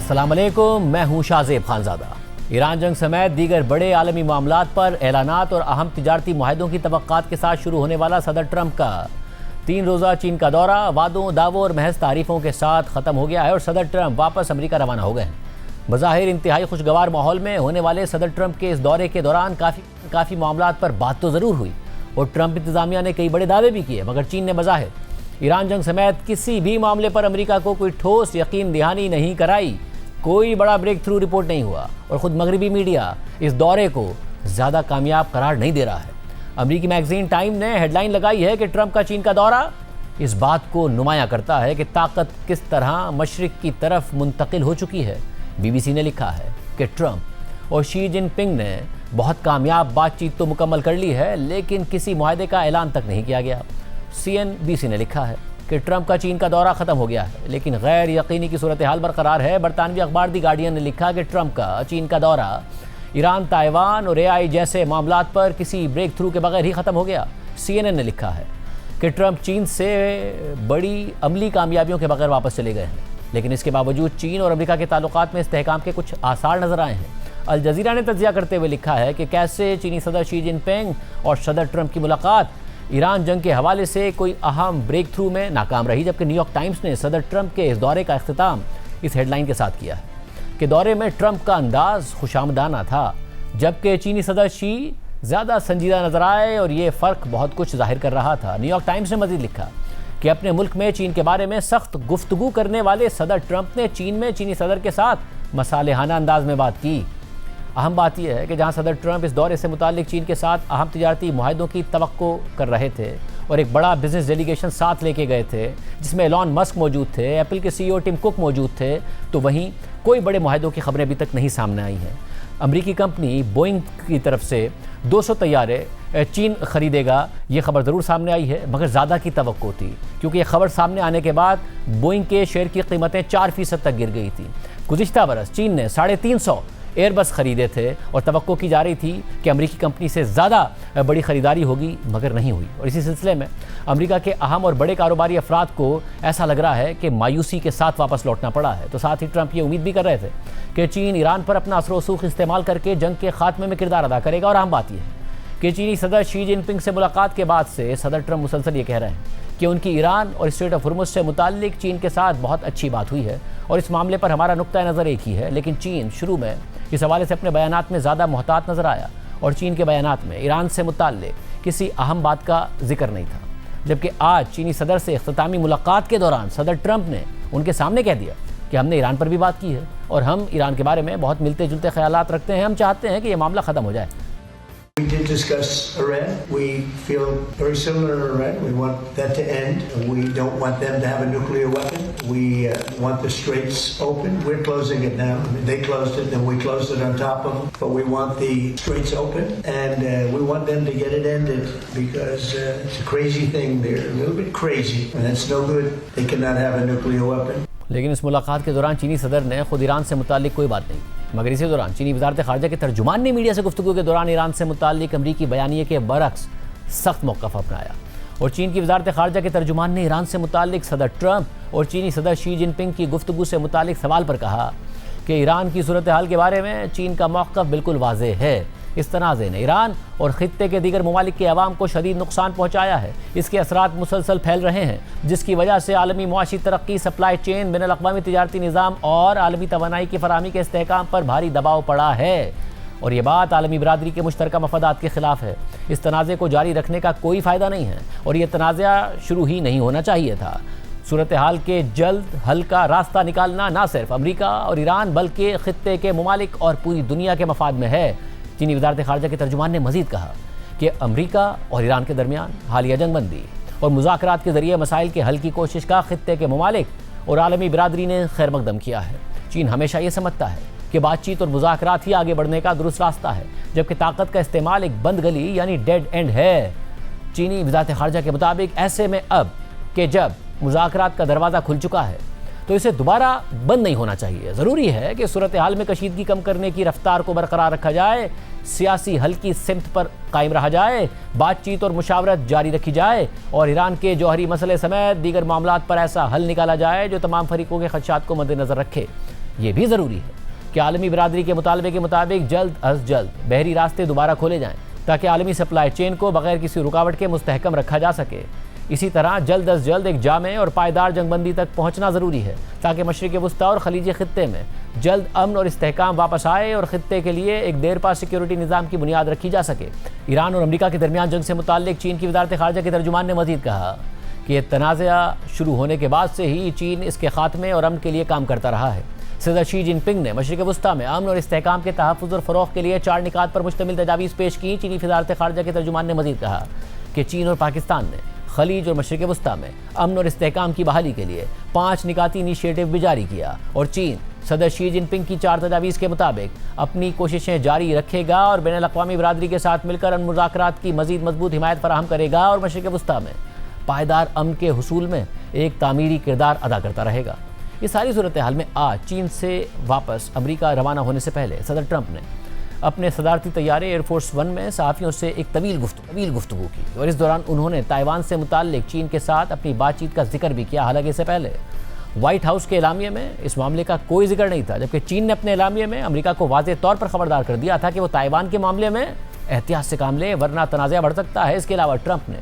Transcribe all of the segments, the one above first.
अस्सलाम वालेकुम, मैं हूं शाहजेब खानजादा। ईरान जंग समेत दीगर बड़े आलमी मामलात पर ऐलानात और अहम तिजारती मुआहदों की तवक्कात के साथ शुरू होने वाला सदर ट्रंप का 3 रोज़ा चीन का दौरा वादों, दावों और महज तारीफों के साथ ख़त्म हो गया है और सदर ट्रंप वापस अमेरिका रवाना हो गए हैं। बज़ाहिर इंतहाई खुशगवार माहौल में होने वाले सदर ट्रंप के इस दौरे के दौरान काफ़ी मामलात पर बात तो ज़रूर हुई और ट्रंप इंतज़ामिया ने कई बड़े दावे भी किए, मगर चीन ने बज़ाहिर ईरान जंग समेत किसी भी मामले पर अमेरिका को कोई ठोस यकीन दहानी नहीं कराई। कोई बड़ा ब्रेक थ्रू रिपोर्ट नहीं हुआ और ख़ुद मगरबी मीडिया इस दौरे को ज़्यादा कामयाब करार नहीं दे रहा है। अमेरिकी मैगज़ीन टाइम ने हेडलाइन लगाई है कि ट्रंप का चीन का दौरा इस बात को नुमाया करता है कि ताकत किस तरह मशरिक़ की तरफ मुंतकिल हो चुकी है। BBC ने लिखा है कि ट्रंप और शी जिनपिंग ने बहुत कामयाब बातचीत तो मुकम्मल कर ली है, लेकिन किसी मुआहदे का ऐलान तक नहीं किया गया। CNBC ने लिखा है कि ट्रंप का चीन का दौरा ख़त्म हो गया है, लेकिन गैर यकीनी की सूरत हाल बरकरार है। बरतानवी अखबार दी गार्डियन ने लिखा कि ट्रंप का चीन का दौरा ईरान, ताइवान और AI जैसे मामलात पर किसी ब्रेक थ्रू के बगैर ही ख़त्म हो गया। CNN ने लिखा है कि ट्रंप चीन से बड़ी अमली कामयाबियों के बगैर वापस चले गए हैं, लेकिन इसके बावजूद चीन और अमेरिका के ताल्लुकात में इस्तेहकाम के कुछ आसार नजर आए हैं। अल जज़ीरा ने तज्जिया करते हुए लिखा है कि कैसे चीनी सदर शी जिनपिंग और सदर ट्रंप की मुलाकात ईरान जंग के हवाले से कोई अहम ब्रेक थ्रू में नाकाम रही, जबकि न्यूयॉर्क टाइम्स ने सदर ट्रंप के इस दौरे का इख्तिताम इस हेडलाइन के साथ किया है कि दौरे में ट्रंप का अंदाज खुशामदाना था, जबकि चीनी सदर शी ज़्यादा संजीदा नजर आए और ये फ़र्क बहुत कुछ जाहिर कर रहा था। न्यूयॉर्क टाइम्स ने मज़ीद लिखा कि अपने मुल्क में चीन के बारे में सख्त गुफ्तगू करने वाले सदर ट्रंप ने चीन में चीनी सदर के साथ मसालेहाना अंदाज में बात की। अहम बात यह है कि जहां सदर ट्रंप इस दौरे से मुताल्लिक चीन के साथ अहम तिजारती मुआहदों की तवक्को कर रहे थे और एक बड़ा बिजनेस डेलीगेशन साथ लेके गए थे जिसमें एलॉन मस्क मौजूद थे, एप्पल के CEO टिम कुक मौजूद थे, तो वहीं कोई बड़े मुआहदों की खबरें अभी तक नहीं सामने आई हैं। अमरीकी कंपनी बोइंग की तरफ से 200 तैयारे चीन खरीदेगा, ये खबर ज़रूर सामने आई है, मगर ज़्यादा की तवक्को थी, क्योंकि ये खबर सामने आने के बाद बोइंग के शेयर की कीमतें 4% तक गिर गई थी। गुज़िश्ता बरस चीन ने 350 एयरबस खरीदे थे और तवक्को की जा रही थी कि अमेरिकी कंपनी से ज़्यादा बड़ी ख़रीदारी होगी, मगर नहीं हुई। और इसी सिलसिले में अमेरिका के अहम और बड़े कारोबारी अफराद को ऐसा लग रहा है कि मायूसी के साथ वापस लौटना पड़ा है। तो साथ ही ट्रंप ये उम्मीद भी कर रहे थे कि चीन ईरान पर अपना असर वसूख इस्तेमाल करके जंग के खात्मे में किरदार अदा करेगा। और अहम बात यह है कि चीनी सदर शी जिनपिंग से मुलाकात के बाद से सदर ट्रंप मुसलसल ये कह रहे हैं कि उनकी ईरान और स्ट्रेट ऑफ हुर्मुज़ से मुताल्लिक चीन के साथ बहुत अच्छी बात हुई है और इस मामले पर हमारा नुक्ता नज़र एक ही है। लेकिन चीन शुरू में इस हवाले से अपने बयानात में ज़्यादा मोहतात नज़र आया और चीन के बयानात में ईरान से मुताल्लिक किसी अहम बात का जिक्र नहीं था, जबकि आज चीनी सदर से इख्तितामी मुलाकात के दौरान सदर ट्रंप ने उनके सामने कह दिया कि हमने ईरान पर भी बात की है और हम ईरान के बारे में बहुत मिलते जुलते ख्यालात रखते हैं। हम चाहते हैं कि ये मामला ख़त्म हो जाए। We did discuss Iran. We feel very similar to Iran. We want that to end. We don't want them to have a nuclear weapon. We want the straits open. We're closing it now. I mean, they closed it, then we closed it on top of them. But we want the straits open, and we want them to get it ended because it's a crazy thing. They're a little bit crazy, and that's no good. They cannot have a nuclear weapon. लेकिन इस मुलाकात के दौरान चीनी सदर ने खुद Iran से मुताल्लिक कोई बात नहीं, मगर इसी दौरान चीनी वज़ारत ख़ारजा के तर्जुमान ने मीडिया से गुफ्तगू के दौरान ईरान से मुताल्लिक अमरीकी बयानिए के बरक्स सख्त मौक़िफ़ अपनाया। और चीन की वज़ारत ख़ारजा के तर्जुमान ने ईरान से मुताल्लिक सदर ट्रंप और चीनी सदर शी जिनपिंग की गुफ्तगू से मुताल्लिक सवाल पर कहा कि ईरान की सूरत हाल के बारे में चीन का मौक़िफ़ बिल्कुल वाज़ेह है। इस तनाज़े ने ईरान और ख़ित्ते के दीगर ममालिक के अवाम को शदीद नुकसान पहुँचाया है। इसके असरात मुसलसल फैल रहे हैं, जिसकी वजह से आलमी मुआशी तरक्की, सप्लाई चेन, बैनुल अक़वामी तिजारती निज़ाम और आलमी तवानाई की फ़राहमी के इस्तेहकाम पर भारी दबाव पड़ा है। और ये बात आलमी बरादरी के मुश्तरका मफादात के ख़िलाफ़ है। इस तनाज़े को जारी रखने का कोई फ़ायदा नहीं है और यह तनाज़ा शुरू ही नहीं होना चाहिए था। सूरत हाल के जल्द हल का रास्ता निकालना ना सिर्फ अमरीका और ईरान बल्कि ख़ित्ते के ममालिक और पूरी दुनिया के मफाद में है। चीनी वज़ारत ख़ारजा के तर्जुमान ने मज़ीद कहा कि अमरीका और ईरान के दरमियान हालिया जंगबंदी और मुज़ाकरात के ज़रिए मसाइल के हल की कोशिश का ख़ित्ते के ममालिक और आलमी बरादरी ने खैर मकदम किया है। चीन हमेशा ये समझता है कि बातचीत और मुज़ाकरात ही आगे बढ़ने का दुरुस्त रास्ता है, जबकि ताकत का इस्तेमाल एक बंद गली यानी डेड एंड है। चीनी वज़ारत ख़ारजा के मुताबिक ऐसे में अब कि जब मुज़ाकरात का दरवाज़ा खुल चुका है तो इसे दोबारा बंद नहीं होना चाहिए। ज़रूरी है कि सूरत हाल में कशीदगी कम करने की रफ्तार को बरकरार रखा जाए, सियासी हल की सिमत पर कायम रहा जाए, बातचीत और मुशावरत जारी रखी जाए और ईरान के जौहरी मसले समेत दीगर मामलात पर ऐसा हल निकाला जाए जो तमाम फरीकों के खदशात को मद्देनज़र रखे। ये भी ज़रूरी है कि आलमी बरादरी के मुतालबे के मुताबिक जल्द अज जल्द बहरी रास्ते दोबारा खोले जाएं ताकि आलमी सप्लाई चेन को बगैर किसी रुकावट के मुस्तहकम रखा जा सके। इसी तरह जल्द अज जल्द एक जामे और पायदार जंगबंदी तक पहुँचना ज़रूरी है ताकि मशरिक़ वस्ता और खलीजी खित्ते में जल्द अमन और इस्तेहकाम वापस आए और खित्ते के लिए एक देरपा सिक्योरिटी निज़ाम की बुनियाद रखी जा सके। ईरान और अमरीका के दरमियान जंग से मुताल्लिक़ चीन की वज़ारत ख़ारिजा के तर्जुमान ने मज़ीद कहा कि तनाज़ा शुरू होने के बाद से ही चीन इसके खात्मे और अमन के लिए काम करता रहा है। सदर शी जिनपिंग ने मशरिक़ वस्ता में अमन और इस्तेहकाम के तहफ़्फ़ुज़ और फ़रोग़ के लिए 4 निकात पर मुश्तमिल तजावीज़ पेश की। चीनी वज़ारत ख़ारिजा के तर्जुमान ने मज़ीद कहा कि चीन और पाकिस्तान ने खलीज और मशरिक़ वस्ता में अमन और इस्तेहकाम की बहाली के लिए 5 निकाती इनिशिएटिव भी जारी किया और चीन सदर शी जिनपिंग की 4 तजावीज़ के मुताबिक अपनी कोशिशें जारी रखेगा और बैनुल-अक़वामी बरादरी के साथ मिलकर अमन मुज़ाकरात की मज़ीद मजबूत हिमायत फराहम करेगा और मशरिक़ वस्ता में पायदार अमन के हुसूल में एक तामीरी किरदार अदा करता रहेगा। इस सारी सूरत हाल में आज चीन से वापस अमरीका रवाना होने से पहले सदर ट्रंप ने अपने सदारती तैयारे एयरफोर्स 1 में सहाफ़ियों से एक तवील गुफ्तगू की और इस दौरान उन्होंने ताइवान से मुताल्लिक़ चीन के साथ अपनी बातचीत का जिक्र भी किया। हालांकि इससे पहले व्हाइट हाउस के एलामिये में इस मामले का कोई जिक्र नहीं था, जबकि चीन ने अपने एलामिये में अमरीका को वाज़ेह तौर पर खबरदार कर दिया था कि वो ताइवान के मामले में एहतियात से काम ले वरना तनाज़ा बढ़ सकता है। इसके अलावा ट्रंप ने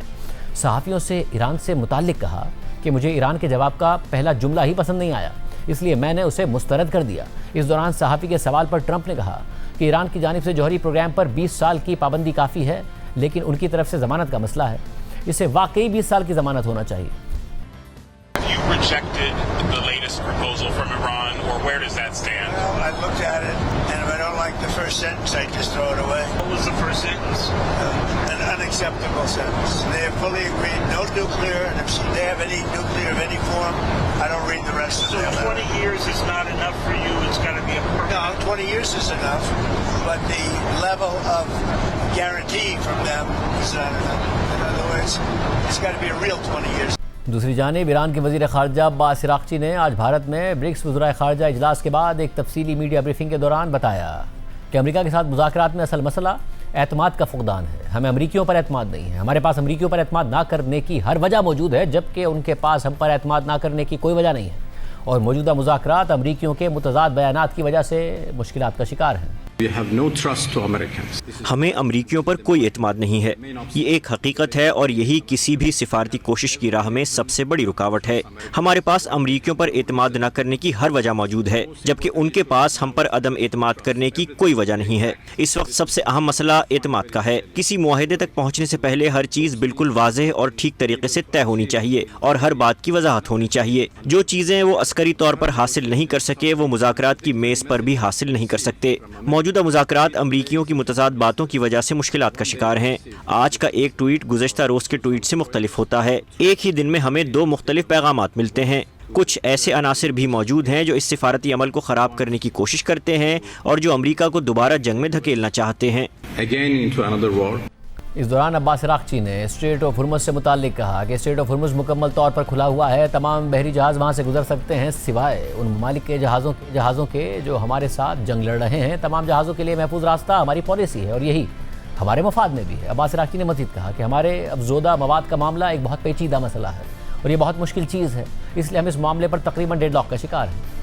सहाफ़ियों से ईरान से मुताल्लिक़ कहा कि मुझे ईरान के जवाब का पहला जुमला ही पसंद नहीं आया, इसलिए मैंने उसे मुस्तरद कर दिया। इस दौरान सहाफ़ी के सवाल पर ट्रंप ने कहा कि ईरान की जानिब से जौहरी प्रोग्राम पर 20 साल की पाबंदी काफ़ी है, लेकिन उनकी तरफ से ज़मानत का मसला है, इसे वाकई 20 साल की ज़मानत होना चाहिए। Unacceptable sentence. They have fully agreed, no nuclear, and if they have any nuclear of any form, I don't read the rest of it. So 20 years is not enough for you, it's got to be a permanent... No, 20 years is enough, but the level of guarantee from them is not enough. In other words, it's got to be a real 20 years. दूसरी जानिब Iran के वज़ीर ख़ारिजा Abbas Araghchi ने आज भारत में BRICS वज़राए ख़ारिजा इजलास के बाद एक तफसीली मीडिया ब्रीफिंग के दौरान बताया कि अमरीका के साथ मुज़ाकरात में असल मसला एतमाद का फ़ुक़दान है। हमें अमरीकियों पर एतमाद नहीं है, हमारे पास अमरीकियों पर एतमाद ना करने की हर वजह मौजूद है, जबकि उनके पास हम पर एतमाद ना करने की कोई वजह नहीं है और मौजूदा मुज़ाकरात अमरीकियों के मुतज़ाद बयानात की वजह से मुश्किलात का शिकार हैं। हमें अमरीकियों पर कोई एतमाद नहीं है, ये एक हकीकत है और यही किसी भी सिफारती कोशिश की राह में सबसे बड़ी रुकावट है। हमारे पास अमरीकियों पर एतमाद न करने की हर वजह मौजूद है, जबकि उनके पास हम पर अदम एतमाद करने की कोई वजह नहीं है। इस वक्त सबसे अहम मसला एतमाद का है। किसी मुआहदे तक पहुँचने से पहले हर चीज़ बिल्कुल वाज़ेह और ठीक तरीके से तय होनी चाहिए और हर बात की वजाहत होनी चाहिए। जो चीज़ें वो अस्करी तौर पर हासिल नहीं कर सके वो मुज़ाकरात की मेज़ पर भी हासिल नहीं कर सकते। मौजूदा मुज़ाकरात अमरीकियों की मुतज़ाद बातों की वजह से मुश्किलात का शिकार हैं। आज का एक ट्वीट गुज़श्ता रोज़ के ट्वीट से मुख्तलिफ होता है। एक ही दिन में हमें 2 मुख्तलिफ पैगामात मिलते हैं। कुछ ऐसे अनासिर भी मौजूद हैं जो इस सिफारती अमल को ख़राब करने की कोशिश करते हैं और जो अमरीका को दोबारा जंग में धकेलना चाहते हैं। इस दौरान अब्बास अराग़ची ने स्ट्रेट ऑफ हुर्मुज़ से मुताल्लिक़ कहा कि स्ट्रेट ऑफ हुर्मुज़ मुकम्मल तौर पर खुला हुआ है, तमाम बहरी जहाज़ वहाँ से गुजर सकते हैं सिवाय उन ममालिक के जहाज़ों के जो हमारे साथ जंग लड़ रहे हैं। तमाम जहाज़ों के लिए महफूज रास्ता हमारी पॉलिसी है और यही हमारे मफाद में भी है। अब्बास अराग़ची ने मज़ीद कहा कि हमारे अफज़ोदा मवाद का मामला एक बहुत पेचीदा मसला है और ये बहुत मुश्किल चीज़ है, इसलिए हम इस मामले पर तकरीबन डेडलॉक का शिकार हैं।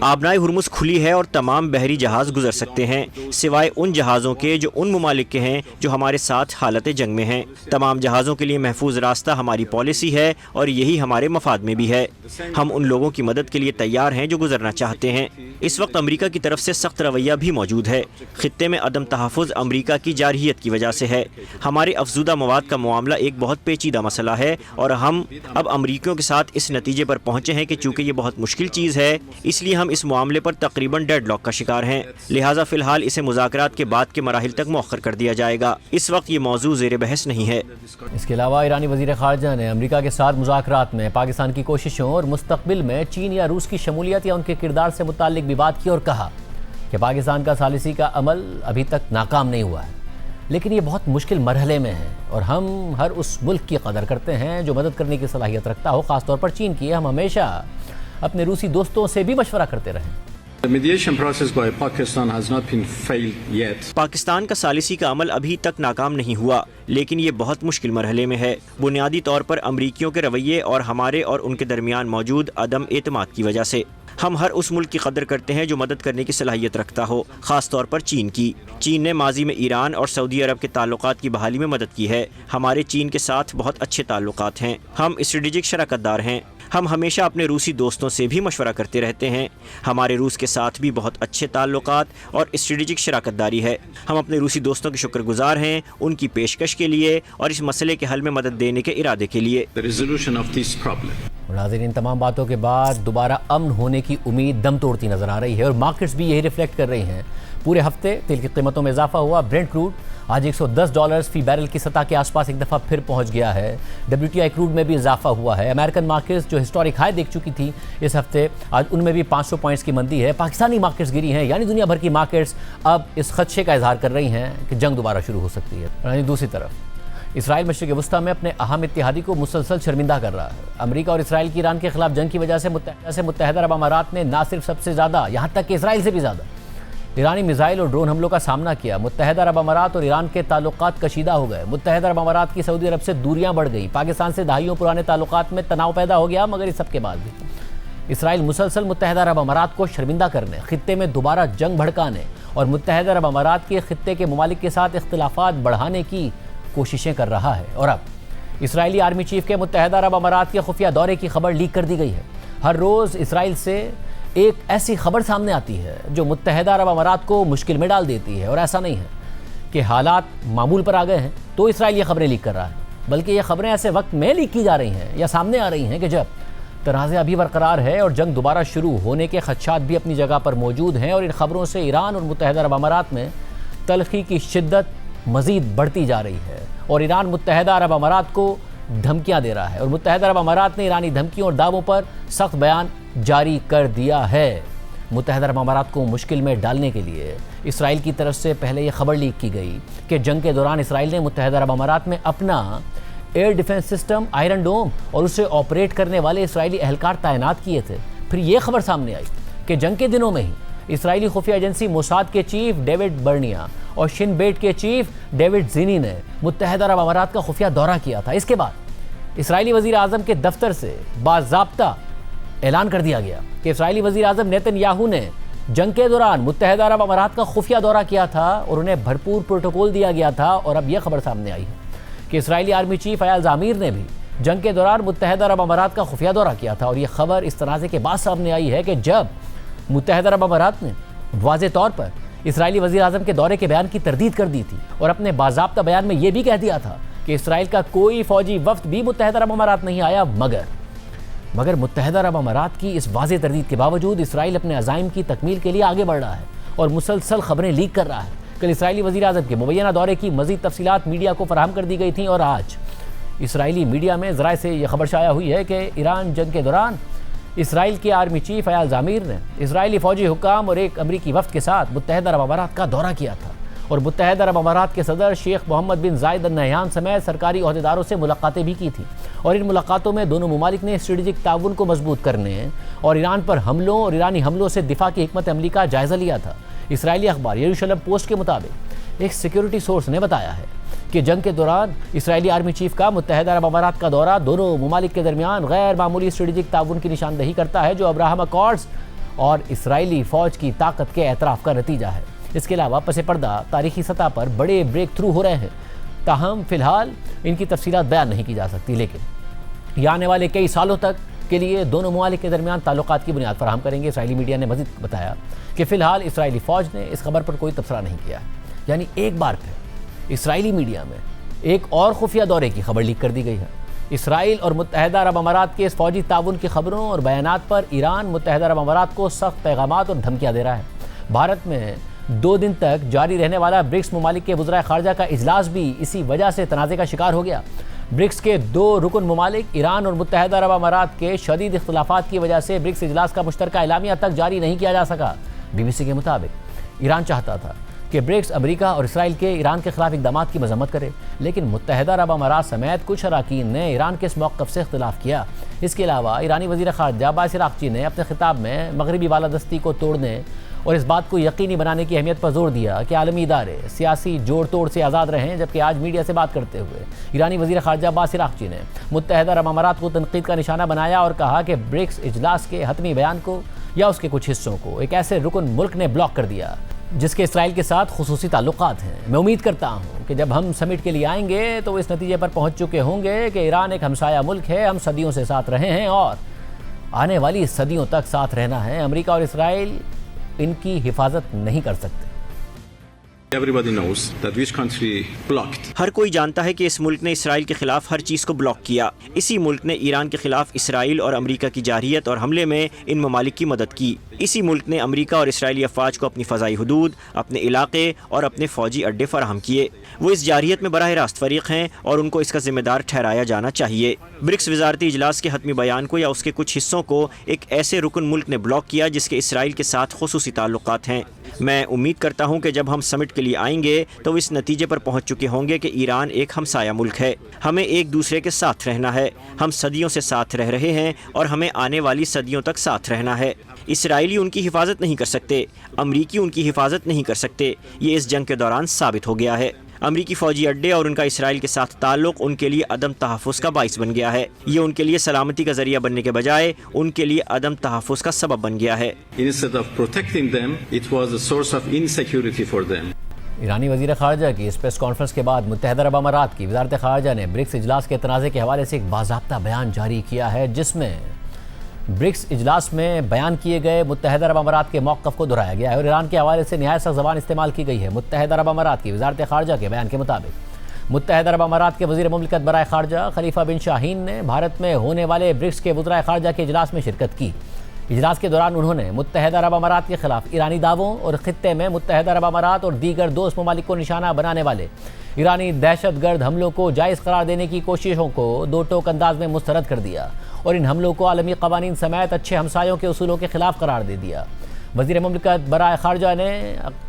आबनाए हुर्मुज़ खुली है और तमाम बहरी जहाज़ गुजर सकते हैं सिवाय उन जहाज़ों के जो उन ममालिक के हैं जो हमारे साथ हालत जंग में हैं। तमाम जहाज़ों के लिए महफूज रास्ता हमारी पॉलिसी है और यही हमारे मफाद में भी है। हम उन लोगों की मदद के लिए तैयार हैं जो गुजरना चाहते हैं। इस वक्त अमरीका की तरफ से सख्त रवैया भी मौजूद है। खित्ते में अदम तहफ़्फ़ुज़ अमरीका की जारहियत की वजह से है। हमारे अफज़ूदा मवाद का मामला एक बहुत पेचीदा मसला है और हम अब अमरीकियों के साथ इस नतीजे पर पहुँचे हैं कि चूँकि ये बहुत मुश्किल चीज़ है, इसलिए हम इस मामले पर तकरीबन डेडलॉक का शिकार हैं। लिहाजा फ़िलहाल इसे मुज़ाकरात के बाद के मराहिल तक मौखर कर दिया जाएगा। इस वक्त ये मौजू ज़ेर बहस नहीं है। इसके अलावा ईरानी वज़ीर ख़ारिजा ने अमरीका के साथ मुज़ाकरात में पाकिस्तान की कोशिशों और मुस्तक़बिल में चीन या रूस की शमूलियत या उनके किरदार से मुताल्लिक़ भी बात की और कहा कि पाकिस्तान का सालिसी का अमल अभी तक नाकाम नहीं हुआ है, लेकिन ये बहुत मुश्किल मरहले में है और हम हर उस मुल्क की कदर करते हैं जो मदद करने की सलाहियत रखता हो, ख़ासतौर पर चीन की। हम हमेशा अपने रूसी दोस्तों से भी मशवरा करते रहें। The mediation process by Pakistan has not been failed yet. Pakistan का सालिसी का अमल अभी तक नाकाम नहीं हुआ, लेकिन ये बहुत मुश्किल मरहले में है, बुनियादी तौर पर अमरीकियों के रवैये और हमारे और उनके दरमियान मौजूद अदम एतमाद की वजह से। हम हर उस मुल्क की कदर करते हैं जो मदद करने की सलाहियत रखता हो, ख़ास तौर पर चीन की। चीन ने माजी में ईरान और सऊदी अरब के ताल्लुकात की बहाली में मदद की है। हमारे चीन के साथ बहुत अच्छे ताल्लुकात हैं। हम स्ट्रेटेजिक शराकतदार हैं। हम हमेशा अपने रूसी दोस्तों से भी मशवरा करते रहते हैं। हमारे रूस के साथ भी बहुत अच्छे ताल्लुकात और स्ट्रेटेजिक शराकतदारी है। हम अपने रूसी दोस्तों के शुक्रगुजार हैं, उनकी पेशकश के लिए और इस मसले के हल में मदद देने के इरादे के लिए। The resolution of this problem. नाज़रीन, इन तमाम बातों के बाद दोबारा अमन होने की उम्मीद दम तोड़ती नजर आ रही है और मार्केट्स भी यही रिफ्लेक्ट कर रही हैं। पूरे हफ्ते तेल की कीमतों में इजाफा हुआ। ब्रेंट क्रूड आज $110 फी बैरल की सतह के आसपास एक दफ़ा फिर पहुंच गया है। WTI क्रूड में भी इजाफा हुआ है। अमेरिकन मार्केट्स जो हिस्टोरिक हाई देख चुकी थी इस हफ्ते, आज उनमें भी 500 पॉइंट्स की मंदी है। पाकिस्तानी मार्केट्स गिरी हैं, यानी दुनिया भर की मार्केट्स अब इस खदशे का इजहार कर रही हैं कि जंग दोबारा शुरू हो सकती है। यानी दूसरी तरफ इसराइल मशरिक़ वस्ता में अपने अहम इत्तेहादी को मुसलसल शर्मिंदा कर रहा है। अमेरिका और इसराइल की ईरान के खिलाफ जंग की वजह से मुत्तहदा अरब अमारात ने ना सिर्फ सबसे ज़्यादा, यहाँ तक कि इसराइल से भी ज़्यादा ईरानी मिसाइल और ड्रोन हमलों का सामना किया। मुत्तहदा अरब अमारात और ईरान के ताल्लुकात कशीदा हो गए। मुत्तहदा अरब अमारात की सऊदी अरब से दूरियां बढ़ गई। पाकिस्तान से दहाइयों पुराने ताल्लुकात में तनाव पैदा हो गया। मगर इस सब के बाद भी इसराइल मुसलसल मुत्तहदा अरब अमारात को शर्मिंदा करने, खित्ते में दोबारा जंग भड़काने और मुत्तहदा अरब अमारात के खित्ते के ममालिक के साथ इख्तिलाफात बढ़ाने की कोशिशें कर रहा है। और अब इसराइली आर्मी चीफ के मुत्तहदा अरब अमारात के खुफिया दौरे की खबर लीक कर दी गई है। हर रोज़ इसराइल से एक ऐसी खबर सामने आती है जो मुत्तहदा अरब अमारात को मुश्किल में डाल देती है। और ऐसा नहीं है कि हालात मामूल पर आ गए हैं तो इसराइल ये खबरें लीक कर रहा है, बल्कि ये खबरें ऐसे वक्त में लीक की जा रही हैं या सामने आ रही हैं कि जब तनाज़ा अभी बरकरार है और जंग दोबारा शुरू होने के खदशात भी अपनी जगह पर मौजूद हैं। और इन खबरों से ईरान और मुत्तहदा अरब अमारात में तलखी की शिद्दत मज़ीद बढ़ती जा रही है। और ईरान मुत्तहदा अरब अमारात को धमकियां दे रहा है और मुत्तहदा अरब अमारात ने ईरानी धमकियों और दावों पर सख्त बयान जारी कर दिया है। मुत्तहदा अरब अमारात को मुश्किल में डालने के लिए इसराइल की तरफ से पहले ये खबर लीक की गई कि जंग के दौरान इसराइल ने मुत्तहदा अरब अमारात में अपना एयर डिफेंस सिस्टम आयरन डोम और उसे ऑपरेट करने वाले इसराइली एहलकार तैनात किए थे। फिर ये खबर सामने आई कि जंग के दिनों में ही इसराइली खुफिया एजेंसी मोसाद के चीफ डेविड बर्निया और शिन बेट के चीफ डेविड जिनी ने मुत्तहदा अरब अमारात का खुफिया दौरा किया था। इसके बाद इसराइली वज़ीर आज़म के दफ्तर से बाज़ाब्ता ऐलान कर दिया गया कि इसराइली वज़ीर आज़म नेतन्याहू ने जंग के दौरान मुत्तहदा अरब अमारात का खुफिया दौरा किया था और उन्हें भरपूर प्रोटोकॉल दिया गया था। और अब यह खबर सामने आई है कि इसराइली आर्मी चीफ अयाल ज़ामीर ने भी जंग के दौरान मुत्तहदा अरब अमारात का खुफिया दौरा किया था। और यह खबर इस तनाज़े के बाद सामने आई है कि जब मुत्तहदा अरब अमारात ने वाज़े तौर पर इसराइली वज़ीर आज़म के दौरे के बयान की तरदीद कर दी थी और अपने बाज़ाब्ता बयान में यह भी कह दिया था कि इसराइल का कोई फ़ौजी वफ्द भी मुत्तहदा अरब अमारात नहीं आया। मगर मुत्तहदा अरब अमारात की इस वाज़े तरदीद के बावजूद इसराइल अपने अज़ाइम की तकमील के लिए आगे बढ़ रहा है और मुसलसल खबरें लीक कर रहा है। कल इसराइली वज़ीर आज़म के मुबैना दौरे की मज़ीद तफसीलात मीडिया को फराहम कर दी गई थी और आज इसराइली मीडिया में ज़राए से यह खबर शाया हुई है कि ईरान जंग के दौरान इसराइल के आर्मी चीफ अयाल ज़ामीर ने इसराइली फ़ौजी हुक्काम और एक अमरीकी वफ्द के साथ मुत्तहदा अरब अमारात का दौरा किया था और मुत्तहदा अरब अमारात के सदर शेख मोहम्मद बिन जायद अल नहयान समेत सरकारी ओहदेदारों से मुलाकातें भी की थी। और इन मुलाकातों में दोनों ममालिक ने स्ट्रेटेजिक ताउन को मजबूत करने और ईरान पर हमलों और ईरानी हमलों से दिफा की हिकमत अमली का जायज़ा लिया था। इसराइली अखबार यरूशलेम पोस्ट के मुताबिक एक सिक्योरिटी सोर्स ने बताया है कि जंग के दौरान इसराइली आर्मी चीफ का मुत्तहदा अरब अमारात का दौरा दोनों ममालिक के दरमियान गैर मामूली स्ट्रेटेजिक ताउन की निशानदही करता है जो अब्राहम अकॉर्ड्स और इसराइली फ़ौज की ताकत के एतराफ़ का नतीजा है। इसके अलावा पसे पर्दा तारीखी सतह पर बड़े ब्रेक थ्रू हो रहे हैं, ताहम फ़िलहाल इनकी तफसीलात बयान नहीं की जा सकती, लेकिन ये आने वाले कई सालों तक के लिए दोनों ममालिक के दरमियान ताल्लुकात की बुनियाद फराहम करेंगे। इसराइली मीडिया ने मज़ीद बताया कि फ़िलहाल इसराइली फ़ौज ने इस खबर पर कोई तबसरा नहीं किया। यानी एक बार फिर इसराइली मीडिया में एक और खुफिया दौरे की खबर लीक कर दी गई है। इसराइल और मुत्तहदा अरब अमारात के इस फ़ौजी ताउन की खबरों और बयानात पर ईरान मुत्तहदा अरब अमारात को सख्त पैगामात और धमकियाँ दे रहा है। भारत में 2 दिन तक जारी रहने वाला ब्रिक्स ममालिक के वज़राए ख़ारजा का इजलास भी इसी वजह से तनाज़े का शिकार हो गया। ब्रिक्स के 2 रुकन ममालिक ईरान और मुत्तहदा अरब अमारात के शदीद इख्तिलाफ़ात की वजह से ब्रिक्स इजलास का मुश्तरका एलामिया तक जारी नहीं किया जा सका। BBC के मुताबिक ईरान चाहता था कि ब्रिक्स अमेरिका और इसराइल के ईरान के खिलाफ इक़दामात की मजम्मत करे, लेकिन मुत्तहदा अरब अमारात समेत कुछ अराकीन ने ईरान के इस मौक़िफ़ से इख्तिलाफ़ किया। इसके अलावा ईरानी वज़ीर ख़ारजा अब्बास अराग़ची ने अपने खिताब में मगरबी बालादस्ती को तोड़ने और इस बात को यकीनी बनाने की अहमियत पर जोर दिया कि आलमी इदारे सियासी जोड़ तोड़ से आज़ाद रहें। जबकि आज मीडिया से बात करते हुए ईरानी वज़ीर ख़ारजा अब्बास अराग़ची ने मुत्तहदा अरब अमारात को तनक़ीद का निशाना बनाया और कहा कि ब्रिक्स इजलास के हतमी बयान को या उसके कुछ हिस्सों को एक ऐसे रुकन मुल्क ने ब्लॉक कर दिया जिसके इसराइल के साथ खुसूसी ताल्लुकात हैं। मैं उम्मीद करता हूँ कि जब हम समिट के लिए आएंगे तो इस नतीजे पर पहुँच चुके होंगे कि ईरान एक हमसाया मुल्क है, हम सदियों से साथ रहे हैं और आने वाली सदियों तक साथ रहना है। अमेरिका और इसराइल इनकी हिफाजत नहीं कर सकते। Everybody knows that which country blocked. हर कोई जानता है कि इस मुल्क ने इसराइल के खिलाफ हर चीज़ को ब्लॉक किया। इसी मुल्क ने ईरान के खिलाफ इसराइल और अमेरिका की जारहियत और हमले में इन ममालिक की मदद की। इसी मुल्क ने अमेरिका और इसराइली अफवाज को अपनी फ़ज़ाई हदूद, अपने इलाके और अपने फ़ौजी अड्डे फराहम किए। वो इस जारहियत में बराह रास्त फ़रीक हैं और उनको इसका ज़िम्मेदार ठहराया जाना चाहिए। ब्रिक्स वजारती इजलास के हतमी बयान को या उसके कुछ हिस्सों को एक ऐसे रुकन मुल्क ने ब्लॉक किया जिसके इसराइल के साथ खुसूसी ताल्लुकात हैं। मैं उम्मीद करता हूँ कि जब हम समिट के लिए आएंगे तो इस नतीजे पर पहुँच चुके होंगे कि ईरान एक हमसाया मुल्क है। हमें एक दूसरे के साथ रहना है। हम सदियों से साथ रह रहे हैं और हमें आने वाली सदियों तक साथ रहना है। इसराइली उनकी हिफाजत नहीं कर सकते, अमरीकी उनकी हिफाजत नहीं कर सकते। ये इस जंग के दौरान साबित हो गया है। अमरीकी फ़ौजी अड्डे और उनका इसराइल के साथ ताल्लुक़ उनके लिए अदम तहफ़्फ़ुज़ का बाइस बन गया है। ये उनके लिए सलामती का ज़रिया बनने के बजाय उनके लिए अदम तहफ़्फ़ुज़ का सबब बन गया है। Instead of protecting them, it was a source of insecurity for them. ईरानी वज़ीर ख़ारजा की इस प्रेस कॉन्फ्रेंस के बाद मुत्तहदा अरब अमारात की वज़ारत ख़ारजा ने ब्रिक्स इजलास के तनाज़े के हवाले से एक बाज़ाब्ता बयान जारी किया है जिसमें ब्रिक्स इजलास में बयान किए गए मुत्तहदा अरब अमारात के मौक़िफ़ को दोहराया गया है और ईरान के हवाले से नहायत सख्त ज़बान इस्तेमाल की गई है। मुत्तहदा अरब अमारात की वज़ारत ख़ारजा के बयान के मुताबिक मुत्तहदा अरब अमारात के वज़ीर मुमलिकत बराए ख़ारजा खलीफा बिन शाहीन ने भारत में होने वाले ब्रिक्स के वज़राए ख़ारजा के इजलास में शिरकत की। इजलास के दौरान उन्होंने मुत्तहदा अरब अमारात के खिलाफ ईरानी दावों और ख़ित्ते में मुत्तहदा अरब अमारात और दीगर दोस्त ममालिक को निशाना बनाने वाले ईरानी दहशतगर्द हमलों को जायज़ करार देने की कोशिशों को दो टोक अंदाज में मुस्तरद कर दिया और इन हमलों को आलमी क़वानीन समेत अच्छे हमसायों के उसूलों के खिलाफ करार दे दिया। वज़ीर मुमलिकत बराए ख़ारजा ने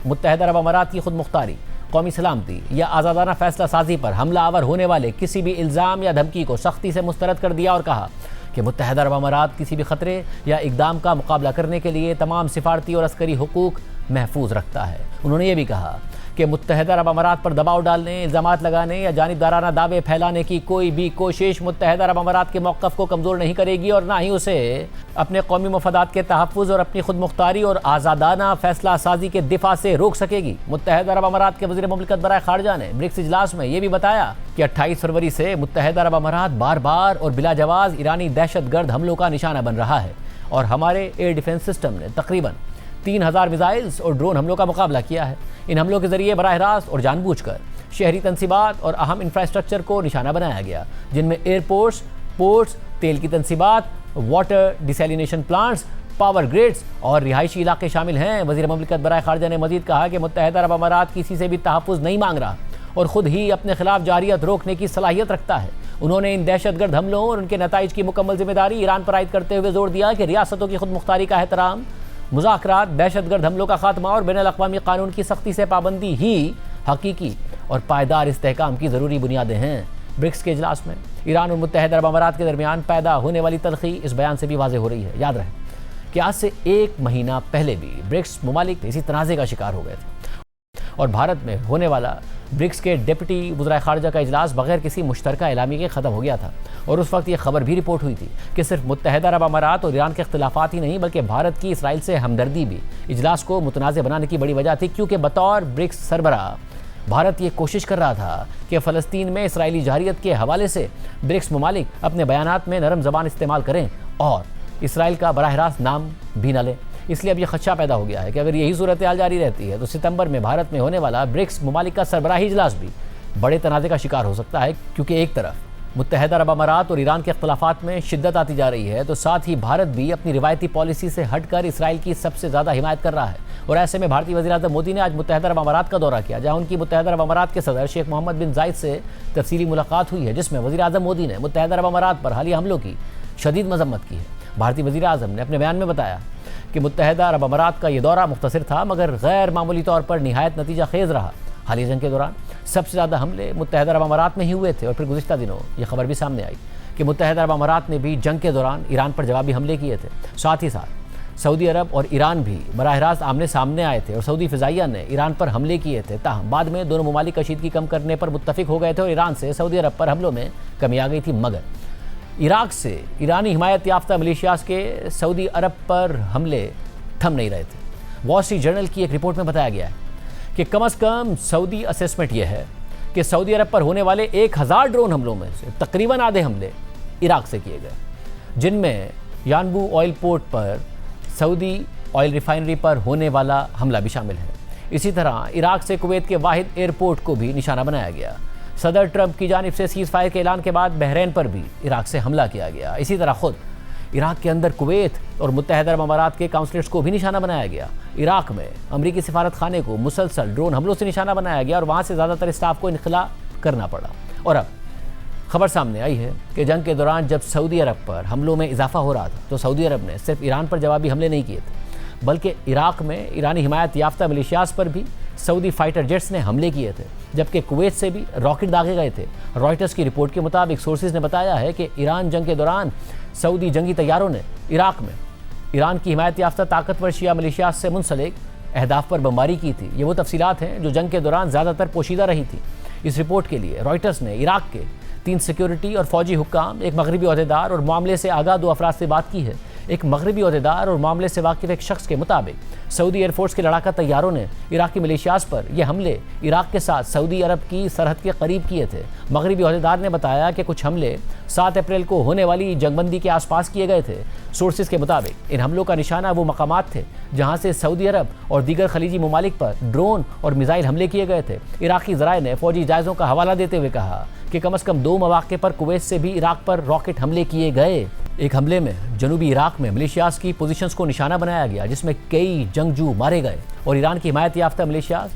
मुत्तहदा अरब अमारात की खुद मुख्तारी, कौमी सलामती या आज़ादाना फ़ैसला साजी पर हमला आवर होने वाले किसी भी इल्ज़ाम या धमकी को सख्ती से मुस्तरद कर दिया और कहा कि मुत्तहदा अरब अमारात किसी भी ख़तरे या इक़दाम का मुकाबला करने के लिए तमाम सिफारती और अस्करी हुकूक महफूज रखता है। उन्होंने ये भी कहा कि मुत्तहदा अरब अमारात पर दबाव डालने, इल्ज़ामात लगाने या जानिबदाराना दावे फैलाने की कोई भी कोशिश मुत्तहदा अरब अमारात के मौक़िफ़ को कमज़ोर नहीं करेगी और ना ही उसे अपने कौमी मफादात के तहफ़्फ़ुज़ और अपनी खुद मुख्तारी और आज़ादाना फ़ैसला साजी के दिफा से रोक सकेगी। मुत्तहदा अरब अमारात के वज़ीर मुमलिकत बराए ख़ारजा ने ब्रिक्स इजलास में यह भी बताया कि 28 फरवरी से मुत्तहदा अरब अमारात बार बार और बिला जवाज़ ईरानी दहशतगर्द हमलों का निशाना बन रहा है और हमारे एयर डिफेंस सिस्टम ने तकरीबन 3000 मिसाइल्स और ड्रोन हमलों का मुकाबला किया है। इन हमलों के जरिए बराह रास्त और जानबूझकर शहरी तनसीबात और अहम इंफ्रास्ट्रक्चर को निशाना बनाया गया, जिनमें एयरपोर्ट्स, पोर्ट्स, तेल की तनसीबात, water desalination plants, power grids और रिहायशी इलाके शामिल हैं। वज़ीर मुमलिकत बराए ख़ारजा ने मज़ीद कहा कि मुत्तहदा अरब अमारात किसी से भी तहफ़्फ़ुज़ नहीं मांग रहा और ख़ुद ही अपने खिलाफ जारियत रोकने की सलाहियत रखता है। उन्होंने इन दहशतगर्द हमलों और उनके नताइज की मुकम्मल जिम्मेदारी ईरान पर आयद करते हुए जोर दिया कि रियासतों की खुद मुख्तारी का एहतराम, मुज़ाकरात, दहशतगर्द हमलों का खात्मा और बैनुल-अक़वामी कानून की सख्ती से पाबंदी ही हकीकी और पायदार इस्तेहकाम की ज़रूरी बुनियादें हैं। ब्रिक्स के इजलास में ईरान और मुत्तहदा अरब अमारात के दरमियान पैदा होने वाली तलख़ी इस बयान से भी वाज़ेह हो रही है। याद रहे कि आज से 1 महीना पहले भी ब्रिक्स ममालिक इसी तनाज़े का शिकार हो गए थे और भारत में होने वाला ब्रिक्स के डिप्टी वज़राए ख़ारजा का इजलास बग़ैर किसी मुश्तरका एलामी के ख़त्म हो गया था और उस वक्त ये खबर भी रिपोर्ट हुई थी कि सिर्फ मुत्तहदा अरब अमारात और ईरान के इख्तिलाफ़ात ही नहीं बल्कि भारत की इसराइल से हमदर्दी भी इजलास को मुतनाज़ बनाने की बड़ी वजह थी, क्योंकि बतौर ब्रिक्स सरबराह भारत ये कोशिश कर रहा था कि फ़लस्तीन में इसराइली जारियत के हवाले से ब्रिक्स ममालिक अपने बयानात में नरम ज़बान इस्तेमाल करें और इसराइल का बराह रास्त नाम भी न लें। इसलिए अब यह खदशा पैदा हो गया है कि अगर यही सूरत हाल जारी रहती है तो सितंबर में भारत में होने वाला ब्रिक्स ममालिक का सरबराही इजलास भी बड़े तनाज़े का शिकार हो सकता है, क्योंकि एक तरफ मुत्तहदा अरब अमारात और ईरान के इख्तिलाफ़ात में शिद्दत आती जा रही है तो साथ ही भारत भी अपनी रिवायती पॉलिसी से हटकर इसराइल की सबसे ज़्यादा हिमायत कर रहा है। और ऐसे में भारतीय वज़ीर-ए-आज़म मोदी ने आज मुत्तहदा अरब अमारात का दौरा किया, जहाँ उनकी मुत्तहदा अरब अमारात के सदर शेख मोहम्मद बिन जायद से तफसीली मुलाकात हुई है, जिसमें वज़ीर-ए-आज़म मोदी ने मुत्तहदा अरब अमारात पर हालिया हमलों की शदीद मजम्मत की है। भारतीय वज़ीर-ए-आज़म ने अपने बयान में बताया कि मुत्तहदा अरब अमारात का ये दौरा मुख्तसर था मगर गैर मामूली तौर पर निहायत नतीजा खेज़ रहा। हालिया जंग के दौरान सबसे ज़्यादा हमले मुत्तहदा अरब अमारात में ही हुए थे और फिर गुज़िश्ता दिनों ये खबर भी सामने आई कि मुत्तहदा अरब अमारात ने भी जंग के दौरान ईरान पर जवाबी हमले किए थे। साथ ही साथ सऊदी अरब और ईरान भी बराह रास्त आमने सामने आए थे और सऊदी फ़िज़ाइया ने ईरान पर हमले किए थे। ताहम बाद में दोनों ममालिक कशीदगी कम करने पर मुत्तफिक हो गए थे और ईरान से सऊदी अरब पर हमलों में कमी आ गई थी। मगर इराक से ईरानी हिमायत याफ्ता मिलिशियाज के सऊदी अरब पर हमले थम नहीं रहे थे। वॉल स्ट्रीट जर्नल की एक रिपोर्ट में बताया गया है कि कम अज़ कम सऊदी असेसमेंट यह है कि सऊदी अरब पर होने वाले 1000 ड्रोन हमलों में से तकरीबन आधे हमले इराक से किए गए, जिनमें यानबू ऑयल पोर्ट पर सऊदी ऑयल रिफाइनरी पर होने वाला हमला भी शामिल है। इसी तरह इराक से कुवैत के वाहिद एयरपोर्ट को भी निशाना बनाया गया। सदर ट्रंप की जानिब से सीज़ फायर के ऐलान के बाद बहरीन पर भी इराक से हमला किया गया। इसी तरह खुद इराक के अंदर कुवैत और मुत्तहदा अरब अमारात के काउंसलेट्स को भी निशाना बनाया गया। इराक में अमरीकी सिफारत खाने को मुसलसल ड्रोन हमलों से निशाना बनाया गया और वहाँ से ज़्यादातर स्टाफ को इनखला करना पड़ा। और अब खबर सामने आई है कि जंग के दौरान जब सऊदी अरब पर हमलों में इजाफा हो रहा था तो सऊदी अरब ने सिर्फ ईरान पर जवाबी हमले नहीं किए थे, बल्कि इराक में ईरानी हिमायत याफ्ता मिलिशियाज पर भी सऊदी फाइटर जेट्स ने हमले किए थे, जबकि कुवैत से भी रॉकेट दागे गए थे। रॉयटर्स की रिपोर्ट के मुताबिक सोर्सेज ने बताया है कि ईरान जंग के दौरान सऊदी जंगी तैयारों ने इराक में ईरान की हिमायत याफ्ता ताकतवर शिया मिलिशियाज से मुंसलिक अहदाफ पर बमबारी की थी। ये वो तफसीलात हैं जो जंग के दौरान ज़्यादातर पोशीदा रही थी। इस रिपोर्ट के लिए रॉयटर्स ने इराक के 3 सिक्योरिटी और फौजी हुक्काम, एक मगरबी ओहदेदार और मामले से आगाह 2 अफराद से बात की है। एक मगरबी ओहदेदार और मामले से वाकिफ एक शख्स के मुताबिक सऊदी एयरफोर्स के लड़ाका तैयारों ने इराकी मिलिशियाज पर यह हमले इराक के साथ सऊदी अरब की सरहद के करीब किए थे। मगरबी ओहदेदार ने बताया कि कुछ हमले 7 अप्रैल को होने वाली जंगबंदी के आसपास किए गए थे। सोर्सेज के मुताबिक इन हमलों का निशाना वो मकामात थे जहां से सऊदी अरब और दीगर खलीजी ममालिक पर ड्रोन और मिसाइल हमले किए गए थे। इराकी ज़राए ने फौजी जायज़ों का हवाला देते हुए कहा कि कम अज़ कम 2 मौक़े पर कुवैत से भी इराक पर रॉकेट हमले किए गए। एक हमले में जनूबी इराक में मिलिशियाज की पोजीशंस को निशाना बनाया गया, जिसमें कई जंगजू मारे गए और ईरान की हिमायत याफ्ता मिलिशियाज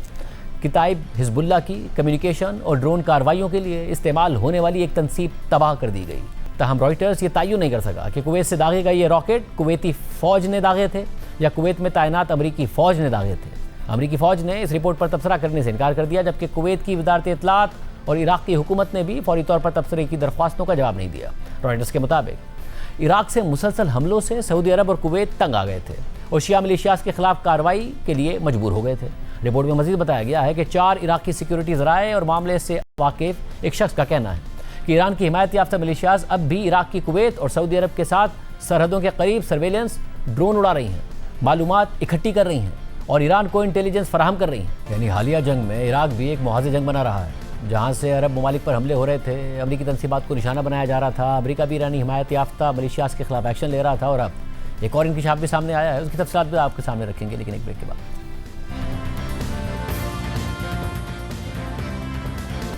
किताइब हिजबुल्लाह की कम्युनिकेशन और ड्रोन कार्रवाइयों के लिए इस्तेमाल होने वाली एक तनसीब तबाह कर दी गई। ताहम रॉयटर्स ये तयन नहीं कर सका कि कुवैत से दागे गए ये रॉकेट कुवैती फ़ौज ने दागे थे या कुवैत में तैनात अमरीकी फ़ौज ने दागे थे। अमरीकी फ़ौज ने इस रिपोर्ट पर तबसरा करने से इनकार कर दिया, जबकि कुवैत की वजारत इत्तलात और इराक की हुकूमत ने भी फौरी तौर पर तबसरे की दरख्वास्तों का जवाब नहीं दिया। रॉयटर्स के मुताबिक इराक से मुसलसल हमलों से सऊदी अरब और कुवैत तंग आ गए थे और शिया मिलिशियाज के खिलाफ कार्रवाई के लिए मजबूर हो गए थे। रिपोर्ट में मजीद बताया गया है कि 4 इराकी सिक्योरिटी ज़राए और मामले से वाकिफ एक शख्स का कहना है कि ईरान की हिमायत याफ्ता मिलिशियाज अब भी इराक की कुवैत और सऊदी अरब के साथ सरहदों के करीब सर्वेलेंस ड्रोन उड़ा रही हैं, मालूमात इकट्ठी कर रही हैं और ईरान को इंटेलिजेंस फराहम कर रही हैं। यानी हालिया जंग में इराक भी एक मुहाज़ जंग बना रहा है, जहाँ से अरब ममालिक पर हमले हो रहे थे, अमरीकी तनसीबात को निशाना बनाया जा रहा था, अमरीका भी ईरानी हिमायत याफ्ता मिलिशियाज के खिलाफ एक्शन ले रहा था और अब एक और इंकशाफ भी सामने आया है। उसकी तफसीलात भी आपके सामने रखेंगे, लेकिन एक ब्रेक के बाद।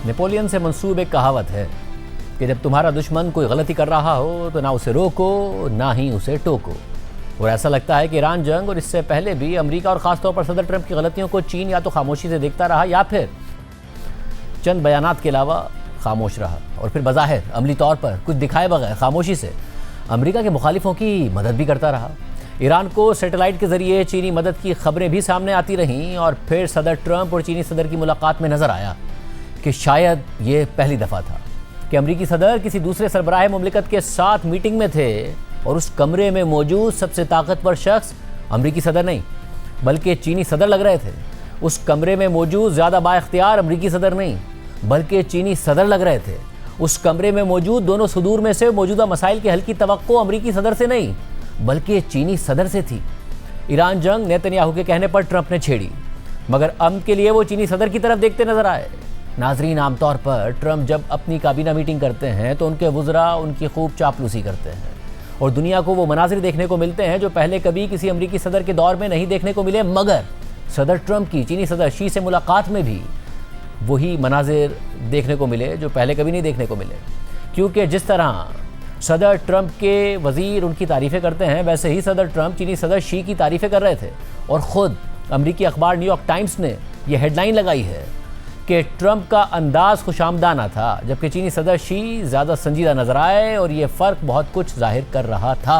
नेपोलियन से मंसूब एक कहावत है कि जब तुम्हारा दुश्मन कोई गलती कर रहा हो तो ना उसे रोको ना ही उसे टोको। और ऐसा लगता है कि ईरान जंग और इससे पहले भी अमेरिका और ख़ासतौर पर सदर ट्रंप की गलतियों को चीन या तो खामोशी से देखता रहा या फिर चंद बयानात के अलावा खामोश रहा और फिर बज़ाहिर अमली तौर पर कुछ दिखाए बगैर खामोशी से अमेरिका के मुखालिफों की मदद भी करता रहा। ईरान को सैटेलाइट के ज़रिए चीनी मदद की खबरें भी सामने आती रहीं और फिर सदर ट्रंप और चीनी सदर की मुलाकात में नज़र आया कि शायद ये पहली दफ़ा था कि अमरीकी सदर किसी दूसरे सरबराह मुमलिकत के साथ मीटिंग में थे और उस कमरे में मौजूद सबसे ताकतवर शख्स अमरीकी सदर नहीं बल्कि चीनी सदर लग रहे थे। उस कमरे में मौजूद ज़्यादा बाइख्तियार अमरीकी सदर नहीं बल्कि चीनी सदर लग रहे थे। उस कमरे में मौजूद दोनों सुदूर में से मौजूदा मसाइल के हल की तवक्को अमरीकी सदर से नहीं बल्कि चीनी सदर से थी। ईरान जंग नेतन्याहू के कहने पर ट्रंप ने छेड़ी, मगर अमन के लिए वो चीनी सदर की तरफ देखते नजर आए। नाजरीन, आमतौर पर ट्रंप जब अपनी काबीना मीटिंग करते हैं तो उनके वुज़रा उनकी खूब चापलूसी करते हैं और दुनिया को वो मनाजिर देखने को मिलते हैं जो पहले कभी किसी अमरीकी सदर के दौर में नहीं देखने को मिले। मगर सदर ट्रंप की चीनी सदर शी से मुलाकात में भी वही मनाजिर देखने को मिले जो पहले कभी नहीं देखने को मिले, क्योंकि जिस तरह सदर ट्रंप के वज़ीर उनकी तारीफ़ें करते हैं वैसे ही सदर ट्रंप चीनी सदर शी की तारीफ़ें कर रहे थे। और ख़ुद अमरीकी अखबार न्यूयॉर्क टाइम्स ने यह हेडलाइन लगाई है कि ट्रंप का अंदाज़ खुशामदाना था जबकि चीनी सदर शी ज़्यादा संजीदा नजर आए और ये फ़र्क बहुत कुछ जाहिर कर रहा था।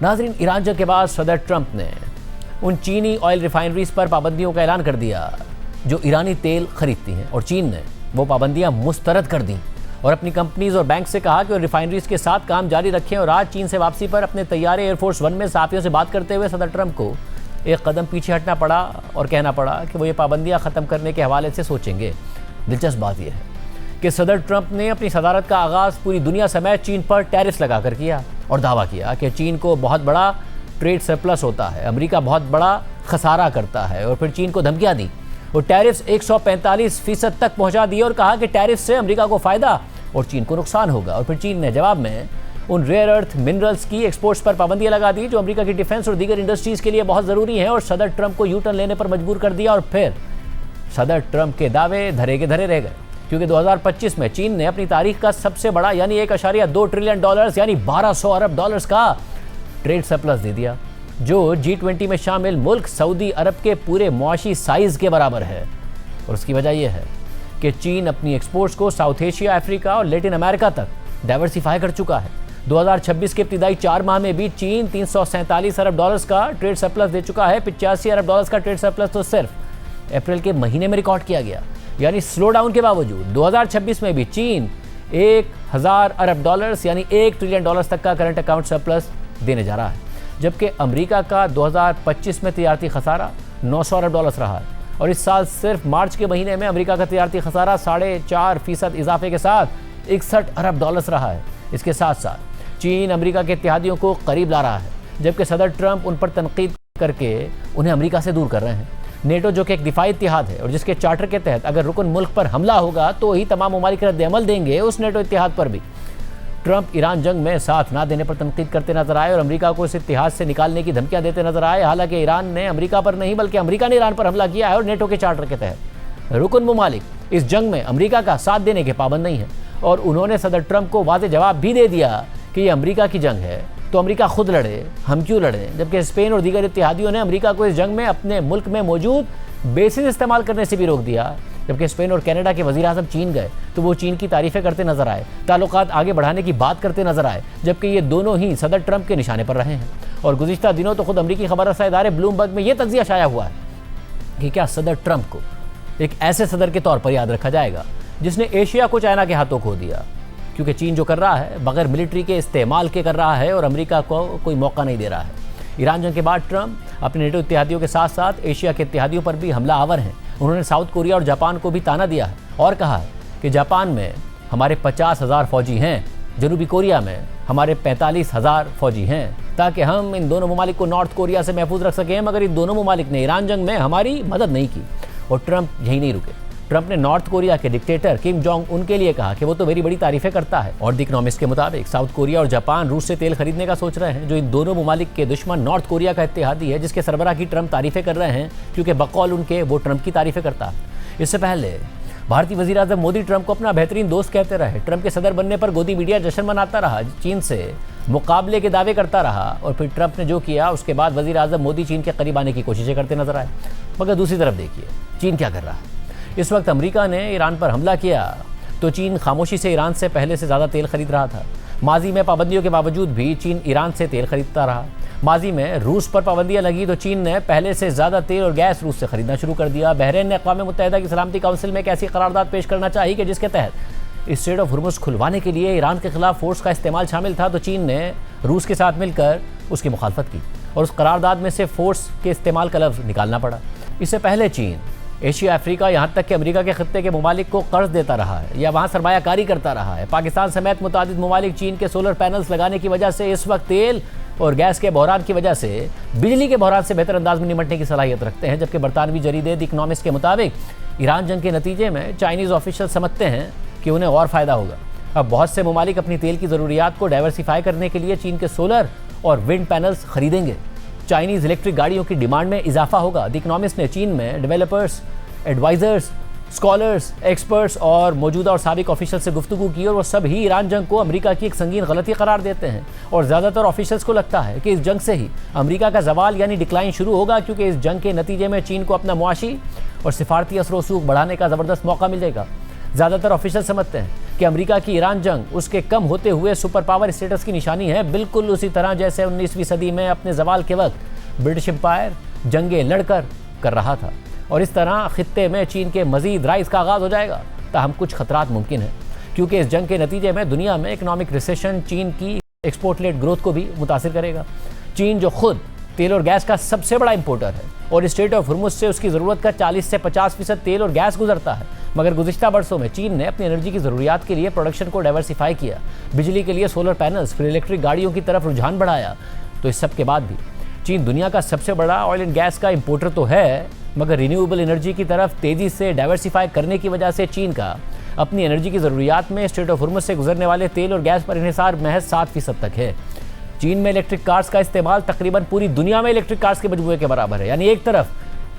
नाज़रीन, ईरान जंग के बाद सदर ट्रंप ने उन चीनी ऑयल रिफाइनरीज़ पर पाबंदियों का ऐलान कर दिया जो ईरानी तेल खरीदती हैं और चीन ने वो पाबंदियां मुस्तरद कर दी और अपनी कंपनीज और बैंक से कहा कि वो रिफाइनरीज के साथ काम जारी रखें। और आज चीन से वापसी पर अपने तैयारे एयरफोर्स वन में सहाफ़ियों से बात करते हुए सदर ट्रंप को एक कदम पीछे हटना पड़ा और कहना पड़ा कि वो ये पाबंदियां ख़त्म करने के हवाले से सोचेंगे। दिलचस्प बात यह है कि सदर ट्रंप ने अपनी सदारत का आगाज़ पूरी दुनिया समेत चीन पर टैरिफ्स लगाकर किया और दावा किया कि चीन को बहुत बड़ा ट्रेड सरप्लस होता है, अमेरिका बहुत बड़ा खसारा करता है। और फिर चीन को धमकियाँ दी और टैरिफ्स 145% तक पहुँचा दिए और कहा कि टैरिफ से अमेरिका को फ़ायदा और चीन को नुकसान होगा। और फिर चीन ने जवाब में उन रेयर अर्थ मिनरल्स की एक्सपोर्ट्स पर पाबंदियां लगा दी जो अमेरिका की डिफेंस और दीगर इंडस्ट्रीज़ के लिए बहुत ज़रूरी हैं और सदर ट्रंप को यू टर्न लेने पर मजबूर कर दिया। और फिर सदर ट्रंप के दावे धरे के धरे रह गए, क्योंकि 2025 में चीन ने अपनी तारीख का सबसे बड़ा यानी $1.2 ट्रिलियन यानी 1200 अरब डॉलर्स का ट्रेड सरप्लस दे दिया, जो G20 में शामिल मुल्क सऊदी अरब के पूरे मुआशी साइज़ के बराबर है। और उसकी वजह यह है कि चीन अपनी एक्सपोर्ट्स को साउथ एशिया, अफ्रीका और लैटिन अमेरिका तक डाइवर्सिफाई कर चुका है। 2026 के इब्तिदाई 4 माह में भी चीन 347 अरब डॉलर्स का ट्रेड सरप्लस दे चुका है। 85 अरब डॉलर्स का ट्रेड सरप्लस तो सिर्फ अप्रैल के महीने में रिकॉर्ड किया गया, यानी स्लो डाउन के बावजूद 2026 में भी चीन 1000 अरब डॉलर्स यानी $1 ट्रिलियन तक का करंट अकाउंट सरप्लस देने जा रहा है, जबकि अमेरिका का 2025 में तजारती खसारा 900 अरब डॉलर्स रहा है। और इस साल सिर्फ मार्च के महीने में अमेरिका का तजारती खसारा 4.5% इजाफे के साथ 61 अरब डॉलर्स रहा है। इसके साथ साथ चीन अमेरिका के इत्तेहादियों को करीब ला रहा है, जबकि सदर ट्रंप उन पर तनकीद करके उन्हें अमेरिका से दूर कर रहे हैं। नेटो जो कि एक दिफाई इत्तेहाद है और जिसके चार्टर के तहत अगर रुकन मुल्क पर हमला होगा तो ही तमाम ममालिक रद्द-ए-अमल देंगे, उस नेटो इत्तेहाद पर भी ट्रंप ईरान जंग में साथ ना देने पर तनकीद करते नजर आए और अमेरिका को इस इत्तेहाद से निकालने की धमकियां देते नजर आए। हालांकि ईरान ने अमेरिका पर नहीं बल्कि अमेरिका ने ईरान पर हमला किया है और नेटो के चार्टर के तहत रुकन ममालिक इस जंग में अमेरिका का साथ देने के पाबंद नहीं है। और उन्होंने सदर ट्रंप को वाज़ेह जवाब भी दे दिया कि ये अमेरिका की जंग है तो अमेरिका खुद लड़े, हम क्यों लड़ें। जबकि स्पेन और दीगर इत्तेहादियों ने अमेरिका को इस जंग में अपने मुल्क में मौजूद बेसिस इस्तेमाल करने से भी रोक दिया। जबकि स्पेन और कनाडा के वज़ीर आज़म चीन गए तो वो चीन की तारीफ़ें करते नजर आए, ताल्लुकात आगे बढ़ाने की बात करते नजर आए, जबकि ये दोनों ही सदर ट्रंप के निशाने पर रहे हैं। और गुज़िश्ता दिनों तो खुद अमरीकी खबर रसा इदारे ब्लूमबर्ग में ये तज्जिया शाया हुआ है कि क्या सदर ट्रंप को एक ऐसे सदर के तौर पर याद रखा जाएगा जिसने एशिया को चाइना के हाथों खो दिया, क्योंकि चीन जो कर रहा है बगैर मिलिट्री के इस्तेमाल के कर रहा है और अमेरिका को कोई मौका नहीं दे रहा है। ईरान जंग के बाद ट्रंप अपने नेटो इत्तेहादियों के साथ साथ एशिया के इत्तेहादियों पर भी हमला आवर हैं। उन्होंने साउथ कोरिया और जापान को भी ताना दिया है और कहा है कि जापान में हमारे 50,000 फौजी हैं, जनूबी कोरिया में हमारे 45,000 फौजी हैं, ताकि हम इन दोनों ममालिक को नॉर्थ कोरिया से महफूज रख सकें। मगर इन दोनों ममालिक ने ईरान जंग में हमारी मदद नहीं की। और ट्रंप यहीं नहीं रुके। ट्रंप ने नॉर्थ कोरिया के डिक्टेटर किम जोंग उन के लिए कहा कि वो तो मेरी बड़ी तारीफें करता है। और द इकोनॉमिस्ट के मुताबिक साउथ कोरिया और जापान रूस से तेल खरीदने का सोच रहे हैं, जो इन दोनों ममालिक के दुश्मन नॉर्थ कोरिया का इत्तेहादी है, जिसके सरबराह की ट्रंप तारीफें कर रहे हैं, क्योंकि बकौल उनके वो ट्रंप की तारीफें करता है। इससे पहले भारतीय वज़ीर आज़म मोदी ट्रंप को अपना बेहतरीन दोस्त कहते रहे। ट्रंप के सदर बनने पर गोदी मीडिया जश्न मनाता रहा, चीन से मुकाबले के दावे करता रहा। और फिर ट्रंप ने जो किया उसके बाद वज़ीर आज़म मोदी चीन के करीब आने की कोशिशें करते नजर आए। मगर दूसरी तरफ देखिए चीन क्या कर रहा है। इस वक्त अमेरिका ने ईरान पर हमला किया तो चीन खामोशी से ईरान से पहले से ज़्यादा तेल खरीद रहा था। माजी में पाबंदियों के बावजूद भी चीन ईरान से तेल खरीदता रहा। माजी में रूस पर पाबंदियां लगी तो चीन ने पहले से ज़्यादा तेल और गैस रूस से खरीदना शुरू कर दिया। बहरीन ने अक़वाम मुत्तहिदा की सलामती काउंसिल में एक ऐसी करारदाद पेश करना चाहिए कि जिसके तहत स्ट्रेट ऑफ हुर्मुज़ खुलवाने के लिए ईरान के खिलाफ फोर्स का इस्तेमाल शामिल था, तो चीन ने रूस के साथ मिलकर उसकी मुखालफत की और उस करारदाद में से फोर्स के इस्तेमाल का लफ्ज़ निकालना पड़ा। इससे पहले चीन एशिया, अफ्रीका, यहाँ तक कि अमेरिका के खत्ते के ममालिक को कर्ज देता रहा है या वहाँ सरमायाकारी करता रहा है। पाकिस्तान समेत मुतादिद ममालिक चीन के सोलर पैनल्स लगाने की वजह से इस वक्त तेल और गैस के बहरान की वजह से बिजली के बहरान से बेहतर अंदाज में निपटने की सलाहियत रखते हैं। जबकि बरतानवी जरीदे द इकोनॉमिस्ट के मुताबिक ईरान जंग के नतीजे में चाइनीज़ ऑफिशियल समझते हैं कि उन्हें और फ़ायदा होगा। अब बहुत से ममालिक अपनी तेल की ज़रूरियात को डाइवर्सिफाई करने के लिए चीन के सोलर और विंड पैनल्स खरीदेंगे। चाइनीज़ इलेक्ट्रिक गाड़ियों की डिमांड में इजाफा होगा। द इकोनॉमिस्ट ने चीन में डेवलपर्स, एडवाइज़र्स, स्कॉलर्स, एक्सपर्ट्स और मौजूदा और साबिक ऑफिशियल से गुफ्तगू की और वो सब ही ईरान जंग को अमेरिका की एक संगीन गलती करार देते हैं। और ज़्यादातर ऑफिशियल्स को लगता है कि इस जंग से ही अमेरिका का जवाल यानी डिक्लाइन शुरू होगा, क्योंकि इस जंग के नतीजे में चीन को अपना मुआशी और सिफारती असर रसूख बढ़ाने का ज़बरदस्त मौका मिलेगा। ज़्यादातर ऑफिशियल समझते हैं कि अमेरिका की ईरान जंग उसके कम होते हुए सुपर पावर स्टेटस की निशानी है, बिल्कुल उसी तरह जैसे 19वीं सदी में अपने जवाल के वक्त ब्रिटिश एम्पायर जंगें लड़कर कर रहा था। और इस तरह खित्ते में चीन के मजीद राइज का आगाज़ हो जाएगा। ताहम कुछ खतरात मुमकिन है क्योंकि इस जंग के नतीजे में दुनिया में इकोनॉमिक रिसेशन चीन की एक्सपोर्ट लेड ग्रोथ को भी मुतासिर करेगा। चीन जो खुद तेल और गैस का सबसे बड़ा इंपोर्टर है और स्ट्रेट ऑफ हुर्मुज से उसकी ज़रूरत का 40 से 50% तेल और गैस गुजरता है, मगर गुज़िश्ता बरसों में चीन ने अपनी एनर्जी की ज़रूरियात के लिए प्रोडक्शन को डाइवर्सिफाई किया, बिजली के लिए सोलर पैनल्स, फिर इलेक्ट्रिक गाड़ियों की तरफ रुझान बढ़ाया। तो इस सब के बाद भी चीन दुनिया का सबसे बड़ा ऑयल एंड गैस का इंपोर्टर तो है, मगर रिन्यूएबल एनर्जी की तरफ तेज़ी से डाइवर्सिफाई करने की वजह से चीन का अपनी एनर्जी की ज़रूरियात में स्ट्रेट ऑफ हुर्मुज से गुजरने वाले तेल और गैस पर इन्हिसार महज 7% तक है। चीन में इलेक्ट्रिक कार्स का इस्तेमाल तकरीबन पूरी दुनिया में इलेक्ट्रिक कार्स के मजमूए के बराबर है, यानी एक तरफ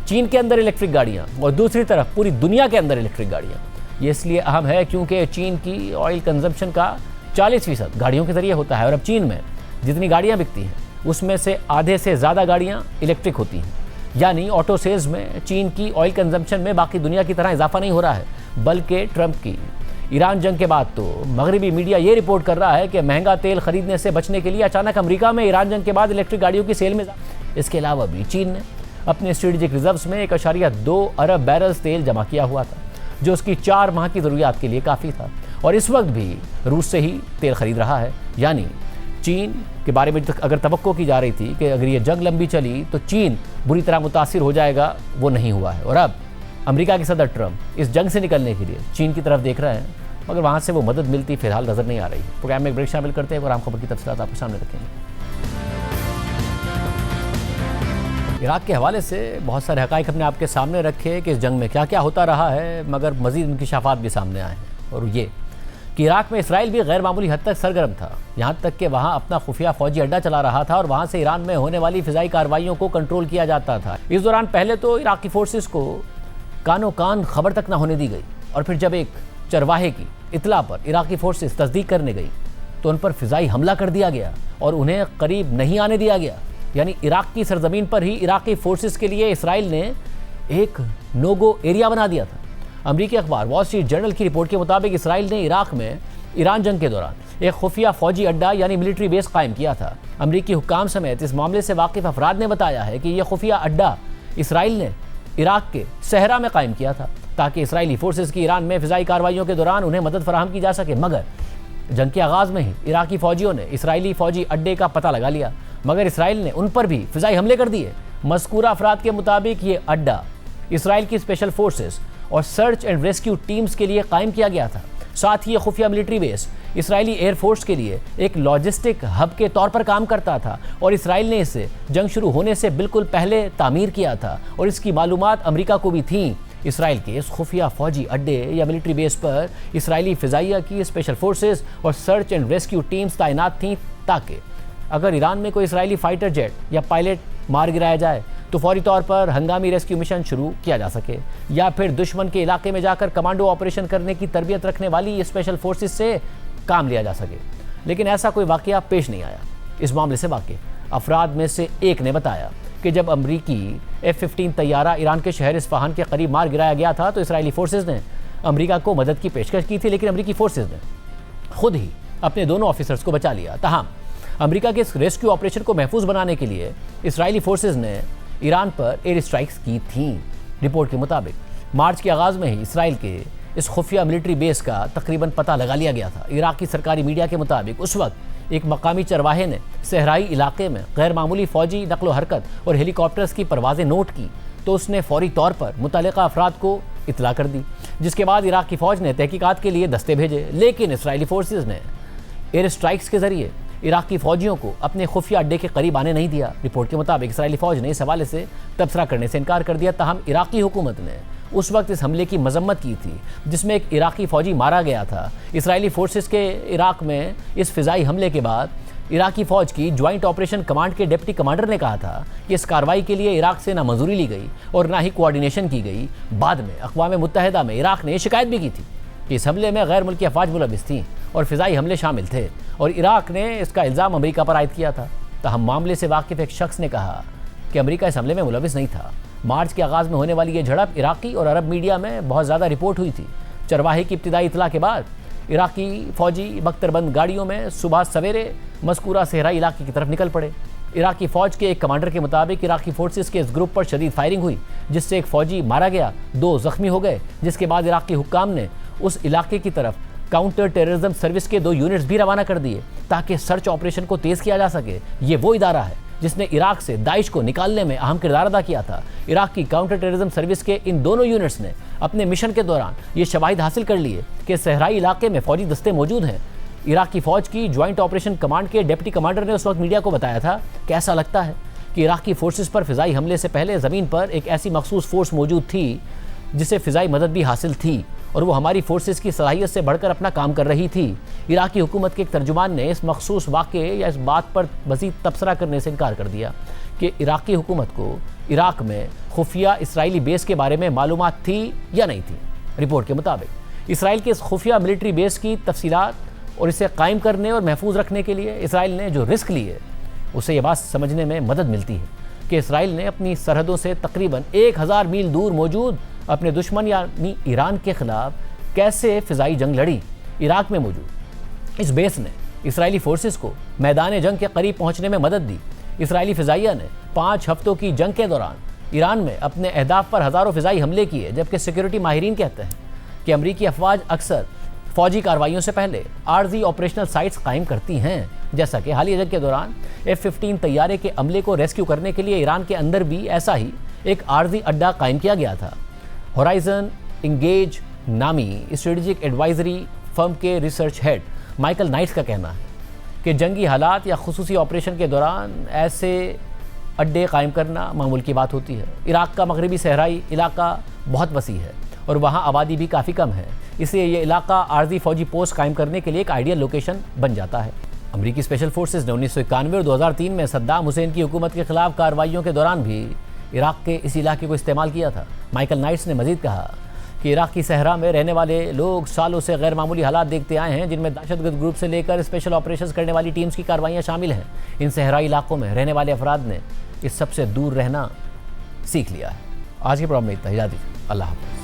चीन के अंदर इलेक्ट्रिक गाड़ियाँ और दूसरी तरफ पूरी दुनिया के अंदर इलेक्ट्रिक गाड़ियाँ। ये इसलिए अहम है क्योंकि चीन की ऑयल कंजम्पशन का 40% गाड़ियों के जरिए होता है और अब चीन में जितनी गाड़ियाँ बिकती हैं उसमें से आधे से ज़्यादा गाड़ियाँ इलेक्ट्रिक होती हैं, यानी ऑटो सेल्स में चीन की ऑयल कंजम्पशन में बाकी दुनिया की तरह इजाफा नहीं हो रहा है, बल्कि ट्रंप की ईरान जंग के बाद तो मगरबी मीडिया ये रिपोर्ट कर रहा है कि महंगा तेल खरीदने से बचने के लिए अचानक अमेरिका में ईरान जंग के बाद इलेक्ट्रिक गाड़ियों की सेल में। इसके अलावा भी चीन ने अपने स्ट्रेटेजिक रिजर्व्स में 1.2 अरब बैरल्स तेल जमा किया हुआ था, जो उसकी 4 माह की ज़रूरियात के लिए काफ़ी था और इस वक्त भी रूस से ही तेल खरीद रहा है। यानी चीन के बारे में अगर तवक्को की जा रही थी कि अगर ये जंग लंबी चली तो चीन बुरी तरह मुतासिर हो जाएगा, वो नहीं हुआ है और अब अमेरिका के सदर ट्रंप इस जंग से निकलने के लिए चीन की तरफ देख रहे हैं, मगर वहाँ से वो मदद मिलती फिलहाल नज़र नहीं आ रही। प्रोग्राम में एक ब्रेक शामिल करते हैं और आम खबर की तफसीलात आपके सामने रखेंगे। इराक के हवाले से बहुत सारे हक़ाइक़ हमने आपके सामने रखे कि इस जंग में क्या क्या होता रहा है, मगर मज़ीद इंकशाफात भी सामने आए हैं और ये कि इराक में इसराइल भी गैर मामूली हद तक सरगर्म था, यहाँ तक कि वहाँ अपना खुफिया फ़ौजी अड्डा चला रहा था और वहाँ से ईरान में होने वाली फ़िज़ाई कार्रवाइयों को कंट्रोल किया जाता था। इस दौरान पहले तो इराकी फ़ोर्सेस को कानो कान खबर तक ना होने दी गई और फिर जब एक चरवाहे की इतला पर इराकी फ़ोर्सेस तस्दीक करने गई तो उन पर फ़िज़ाई हमला कर दिया गया और उन्हें करीब नहीं आने दिया गया। यानी इराक की सरजमीन पर ही इराकी फ़ोर्सेस के लिए इसराइल ने एक नो गो एरिया बना दिया था। अमरीकी अखबार वॉल स्ट्रीट जर्नल की रिपोर्ट के मुताबिक इसराइल ने इराक में ईरान जंग के दौरान एक खुफिया फ़ौजी अड्डा यानी मिलिट्री बेस कायम किया था। अमरीकी हुक्काम समेत इस मामले से वाकिफ़ अफराद ने बताया है कि यह खुफिया अड्डा इसराइल ने इराक के सहरा में कायम किया था ताकि इसराइली फोर्सेस की ईरान में फ़िज़ाई कार्रवाइयों के दौरान उन्हें मदद फराहम की जा सके। मगर जंग के आगाज़ में ही इराकी फ़ौजियों ने इसराइली फ़ौजी अड्डे का पता लगा लिया, मगर इसराइल ने उन पर भी फ़िज़ाई हमले कर दिए। मज़कूरा अफराद के मुताबिक ये अड्डा इसराइल की स्पेशल फोर्सेस और सर्च एंड रेस्क्यू टीम्स के लिए कायम किया गया था। साथ ही ये खुफिया मिलिट्री बेस इसराइली एयरफोर्स के लिए एक लॉजिस्टिक हब के तौर पर काम करता था और इसराइल ने इसे जंग शुरू होने से बिल्कुल पहले तामीर किया था और इसकी मालूमात अमेरिका को भी थी। इसराइल के इस खुफिया फ़ौजी अड्डे या मिलिट्री बेस पर इसराइली फ़िज़ाइया की स्पेशल फोर्सेस और सर्च एंड रेस्क्यू टीम्स तैनात थीं ताकि अगर ईरान में कोई इसराइली फाइटर जेट या पायलट मार गिराया जाए तो फौरी तौर पर हंगामी रेस्क्यू मिशन शुरू किया जा सके या फिर दुश्मन के इलाके में जाकर कमांडो ऑपरेशन करने की तरबियत रखने वाली ये स्पेशल फोर्सेस से काम लिया जा सके। लेकिन ऐसा कोई वाक़या पेश नहीं आया। इस मामले से वाकिफ़ अफराद में से एक ने बताया कि जब अमरीकी F-15 तैयारा ईरान के शहर इस्फहान के करीब मार गिराया गया था तो इसराइली फोर्सेस ने अमेरिका को मदद की पेशकश की थी, लेकिन अमरीकी फोर्सेस ने खुद ही अपने दोनों ऑफिसर्स को बचा लिया। तमाम अमेरिका के इस रेस्क्यू ऑपरेशन को महफूज बनाने के लिए इसराइली फोर्सेस ने ईरान पर एयर स्ट्राइक्स की थीं। रिपोर्ट के मुताबिक मार्च के आगाज़ में ही इसराइल के इस खुफिया मिलिट्री बेस का तकरीबन पता लगा लिया गया था। इराकी सरकारी मीडिया के मुताबिक उस वक्त एक मकामी चरवाहे ने सहराई इलाके में गैर मामूली फ़ौजी नकलो हरकत और हेलीकॉप्टर्स की परवाज़ें नोट की तो उसने फौरी तौर पर मुतल्लिका अफराद को इतला कर दी, जिसके बाद इराक की फ़ौज ने तहकीकात के लिए दस्ते भेजे। लेकिन इसराइली फोर्सेस ने एयर स्ट्राइक्स के ज़रिए इराकी फ़ौजियों को अपने खुफिया अड्डे के करीब आने नहीं दिया। रिपोर्ट के मुताबिक इसराइली फ़ौज ने इस हवाले से तबसरा करने से इनकार कर दिया। ताहम इराकी हुकूमत ने उस वक्त इस हमले की मजम्मत की थी जिसमें एक इराकी फ़ौजी मारा गया था। इसराइली फोर्सेस के इराक में इस फ़िज़ाई हमले के बाद इराकी फ़ौज की ज्वाइंट ऑपरेशन कमांड के डिप्टी कमांडर ने कहा था कि इस कार्रवाई के लिए इराक से ना मंजूरी ली गई और ना ही कोऑर्डिनेशन की गई। बाद में अक़वाम मुत्तहिदा में इराक ने शिकायत भी की थी कि इस हमले में गैर मुल्की अफवाज मुलविस थीं और फ़िज़ाई हमले शामिल थे और इराक ने इसका इल्ज़ाम अमेरिका पर आयद किया था। तहम मामले से वाकिफ़ एक शख्स ने कहा कि अमेरिका इस हमले में मुलविस नहीं था। मार्च के आगाज़ में होने वाली ये झड़प इराकी और अरब मीडिया में बहुत ज़्यादा रिपोर्ट हुई थी। चरवाहे की इब्तिदाई इतला के बाद इराकी फ़ौजी बख्तरबंद गाड़ियों में सुबह सवेरे मज़कूरा सहराई इलाके की तरफ निकल पड़े। इराकी फ़ौज के एक कमांडर के मुताबिक इराकी फोर्सेस के इस ग्रुप पर शदीद फायरिंग हुई जिससे एक फ़ौजी मारा गया, 2 ज़ख्मी हो गए, जिसके बाद इराकी हुक्काम ने उस इलाके की तरफ काउंटर टेररिज्म सर्विस के 2 यूनिट्स भी रवाना कर दिए ताकि सर्च ऑपरेशन को तेज किया जा सके। ये वो इदारा है जिसने इराक से दाइश को निकालने में अहम किरदार अदा किया था। इराक की काउंटर टेररिज्म सर्विस के इन दोनों यूनिट्स ने अपने मिशन के दौरान ये शवाहिद हासिल कर लिए कि सहराई इलाके में फौजी दस्ते मौजूद हैं। इराक की फौज की ज्वाइंट ऑपरेशन कमांड के डिप्टी कमांडर ने उस वक्त मीडिया को बताया था कि ऐसा लगता है कि इराक की फोर्सेस पर फिजाई हमले से पहले ज़मीन पर एक ऐसी मखसूस फोर्स मौजूद थी जिसे फिजाई मदद भी हासिल थी और वो हमारी फोर्सेस की सलाहियत से बढ़कर अपना काम कर रही थी। इराकी हुकूमत के एक तर्जुमान ने इस मखसूस वाक़े या इस बात पर मज़ीद तबसरा करने से इनकार कर दिया कि इराकी हुकूमत को इराक में खुफिया इसराइली बेस के बारे में मालूमात थी या नहीं थी। रिपोर्ट के मुताबिक इसराइल के इस खुफिया मिलिट्री बेस की तफसीलात और इसे कायम करने और महफूज रखने के लिए इसराइल ने जो रिस्क लिए उससे ये बात समझने में मदद मिलती है कि इसराइल ने अपनी सरहदों से तकरीबन 1000 मील दूर मौजूद अपने दुश्मन यानी ईरान के खिलाफ कैसे फ़िज़ाई जंग लड़ी। इराक में मौजूद इस बेस ने इसराइली फोर्सेस को मैदान जंग के करीब पहुंचने में मदद दी। इसराइली फ़िज़ाइया ने 5 हफ्तों की जंग के दौरान ईरान में अपने अहदाफ पर हज़ारों फ़िज़ाई हमले किए, जबकि सिक्योरिटी माहिरीन कहते हैं कि अमरीकी अफवाज अक्सर फ़ौजी कार्रवाइयों से पहले आर्जी ऑपरेशनल साइट्स कायम करती हैं। जैसा कि हालिया जंग के दौरान F-15 तैयारे के अमले को रेस्क्यू करने के लिए ईरान के अंदर भी ऐसा ही एक आर्जी अड्डा कायम किया गया था। होराइजन इंगेज नामी स्ट्रेटेजिक एडवाइजरी फर्म के रिसर्च हेड माइकल नाइट्स का कहना है कि जंगी हालात या खुसूसी ऑपरेशन के दौरान ऐसे अड्डे कायम करना मामूल की बात होती है। इराक का मगरबी सहराई इलाका बहुत वसी है और वहाँ आबादी भी काफ़ी कम है, इसलिए ये इलाका आर्जी फौजी पोस्ट कायम करने के लिए एक आइडियल लोकेशन बन जाता है। अमरीकी स्पेशल फोर्सेस ने 1991 और 2003 में सद्दाम हुसैन की हुकूमत के खिलाफ कार्रवाइयों के दौरान भी इराक के इस इलाके को इस्तेमाल किया था। माइकल नाइट्स ने मजीद कहा कि इराक की सहरा में रहने वाले लोग सालों से गैर मामूली हालात देखते आए हैं, जिनमें दहशतगर्द ग्रुप से लेकर स्पेशल ऑपरेशंस करने वाली टीम्स की कार्रवाइयाँ शामिल हैं। इन सहराई इलाकों में रहने वाले अफराद ने इस सबसे दूर रहना सीख लिया है। आज के प्रोग्राम में इतना ही। अल्लाह हाफ़िज़।